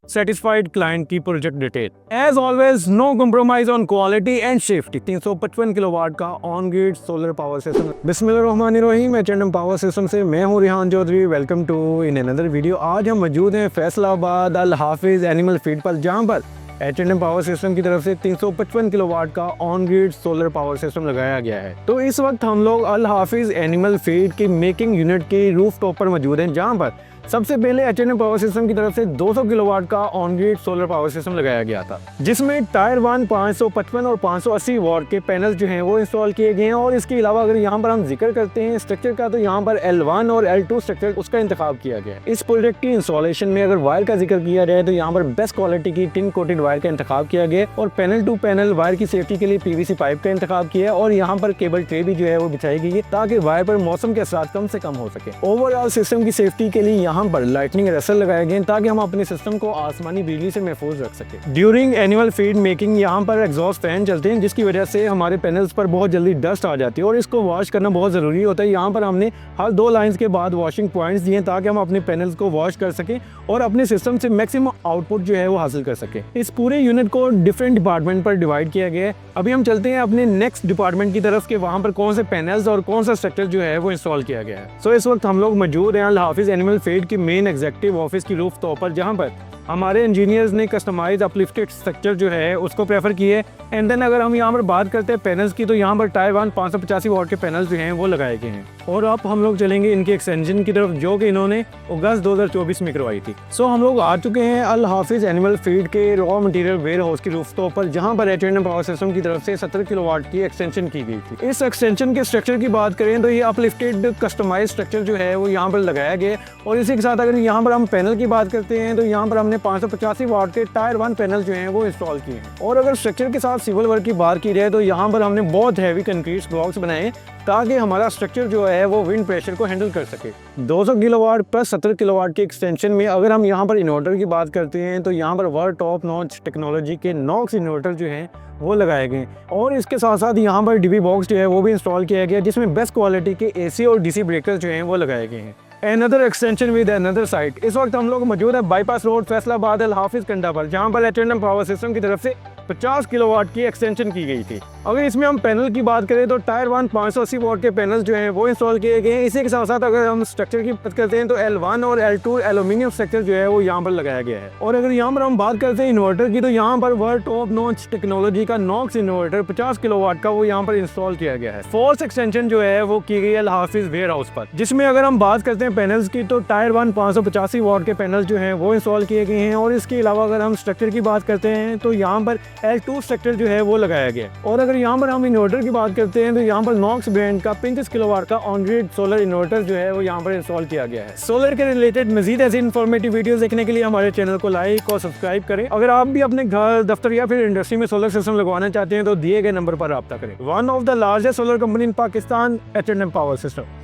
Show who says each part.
Speaker 1: satisfied client की project detail. As always, no compromise on quality and safety। 355 kilowatt का on grid solar power system. बिस्मिल्लाहिर्रहमानिर्रहीम। H and M power system से मैं हूं Rihan Chaudhary. Welcome to in another video. आज हम मौजूद हैं फैसलाबाद अल हाफिज एनिमल फीड पर, जहां पर एच&एम पावर सिस्टम की तरफ से 355 किलोवाट का on grid solar power system लगाया गया है। तो इस वक्त हम लोग अल हाफिज एनिमल फीड की मेकिंग यूनिट के रूफ टॉप पर मौजूद हैं, जहां पर सबसे पहले एच&एम पावर सिस्टम की तरफ से 200 किलोवाट का on grid solar power system लगाया गया था, जिसमें टायर 1 555 और 580 वाट के पैनल जो हैं वो इंस्टॉल किए गए हैं। और इसके अलावा अगर यहाँ पर हम जिक्र करते हैं स्ट्रक्चर का, तो यहाँ पर L1 और L2 स्ट्रक्चर उसका इंतखाब किया गया है। इस प्रोजेक्ट की इंस्टॉलेशन में अगर वायर का जिक्र किया जाए तो यहाँ पर बेस्ट क्वालिटी की टिन कोटेड वायर का इंतखाब किया गया और पैनल टू पैनल वायर की सेफ्टी के लिए PVC पाइप का इंतखाब किया और यहाँ पर केबल ट्रे भी जो है वो बिछाई गई है, ताकि वायर पर मौसम के असरात कम से कम हो सके। ओवरऑल सिस्टम की सेफ्टी के लिए यहाँ पर लाइटनिंग रेसल लगाए गए ताकि हम अपने सिस्टम को आसमानी बिजली से महफूज रख सके। ड्यूरिंग एनिमल फीड मेकिंग यहाँ पर एग्जॉस्ट फैन चलते हैं, जिसकी वजह से हमारे पैनल्स पर बहुत जल्दी डस्ट आ जाती है और इसको वॉश करना बहुत ज़रूरी होता है। यहाँ पर हमने हर 2 लाइंस के बाद वॉशिंग पॉइंट्स दिए ताकि हम अपने पैनल्स को वॉश कर सकें और अपने सिस्टम से मैक्सिमम आउटपुट जो है वो हासिल कर सकें। इस पूरे यूनिट को डिफरेंट डिपार्टमेंट पर डिवाइड किया गया है। अभी हम चलते हैं अपने नेक्स्ट डिपार्टमेंट की तरफ के वहाँ पर कौन से पैनल्स और कौन सा स्ट्रक्चर जो है वो इंस्टॉल किया गया है। सो इस वक्त हम लोग मौजूद हैं अल हाफिज एनिमल फीड की मेन एग्जीक्यूटिव ऑफिस की रूफ टॉप पर, जहाँ पर हमारे इंजीनियर्स ने कस्टमाइज अपलिफ्टेड स्ट्रक्चर जो है उसको प्रेफर किए। एंड देन अगर हम यहाँ पर बात करते हैं पैनल्स की, तो यहाँ पर टायर 1 585 वाट के पैनल्स जो हैं वो लगाए गए हैं। और अब हम लोग चलेंगे इनके एक्सटेंशन की तरफ, जो कि इन्होंने अगस्त 2024 में करवाई थी। सो हम लोग आ चुके हैं अल हाफिज एनिमल फीड के रॉ मटेरियल वेयर हाउस की रूफ टॉप पर, जहाँ पर एच&एम पावर सिस्टम की तरफ से 17 किलोवाट की एक्सटेंशन की गई थी। इस एक्सटेंशन के स्ट्रक्चर की बात करें तो ये अपलिफ्टेड कस्टमाइज स्ट्रक्चर जो है वो यहाँ पर लगाया गया। और इसी के साथ अगर यहाँ पर हम पैनल की बात करते हैं तो यहाँ पर हमने 585 वाट के टायर 1 पैनल जो हैं वो इंस्टॉल किए हैं। और अगर स्ट्रक्चर के साथ सिविल वर्क की बात की जाए तो यहाँ पर हमने बहुत हैवी कंक्रीट ब्लॉक्स बनाए ताकि हमारा स्ट्रक्चर जो है वो विंड प्रेशर को हैंडल कर सके। 200 किलोवाट प्लस 17 किलोवाट के एक्सटेंशन में अगर हम यहाँ पर इन्वर्टर की बात करते हैं तो यहाँ पर वर्ल्ड टॉप नॉच टेक्नोलॉजी के नॉक्स इन्वर्टर जो हैं वो लगाए गए। और इसके साथ साथ यहाँ पर DB बॉक्स जो है वो भी इंस्टॉल किया गया, जिसमें बेस्ट क्वालिटी के AC और DC ब्रेकर्स जो हैं वो लगाए गए हैं। Another extension with another site। इस वक्त हम लोग मौजूद है बाईपास रोड फैसलाबाद अल हाफिज कंडा पर, जहाँ पर एच&एम पावर सिस्टम की तरफ से 50 किलोवाट की एक्सटेंशन की गई थी। अगर इसमें हम पैनल की बात करें तो टायर 1 580 वाट के पैनल जो हैं वो इंस्टॉल किए गए हैं। इसी के साथ साथ अगर हम स्ट्रक्चर की बात करते हैं तो L1 और L2 एल्यूमिनियम स्ट्रक्चर जो है वो यहाँ पर लगाया गया है। और अगर यहाँ पर हम बात करते हैं इन्वर्टर की, तो यहाँ पर वर्ल्ड टॉप नॉच टेक्नोलॉजी का नॉक्स इन्वर्टर 50 किलोवाट का वो यहाँ पर इंस्टॉल किया गया है। फोर्थ एक्सटेंशन जो है वो की गई अल हाफिज वेयर हाउस पर, जिसमें अगर हम बात करते हैं पैनल्स की तो टायर 1 585 वाट के पैनल जो हैं वो इंस्टॉल किए गए हैं। और इसके अलावा अगर हम स्ट्रक्चर की बात करते हैं तो यहाँ पर L2 स्ट्रक्चर जो है वो लगाया गया। और अगर यहाँ पर हम इन्वर्टर की बात करते हैं तो यहाँ पर नॉक्स ब्रांड का 35 किलोवाट का ऑन ग्रिड सोलर इन्वर्टर जो है वो यहाँ पर इंस्टॉल किया गया है। सोलर के रिलेटेड मजीद ऐसी इन्फॉर्मेटिव वीडियोस देखने के लिए हमारे चैनल को लाइक और सब्सक्राइब करें। अगर आप भी अपने घर, दफ्तर या फिर इंडस्ट्री में सोलर सिस्टम लगवाना चाहते हैं तो दिए गए नंबर पर रब्ता करें। One of the largest solar company in Pakistan, H and M power system.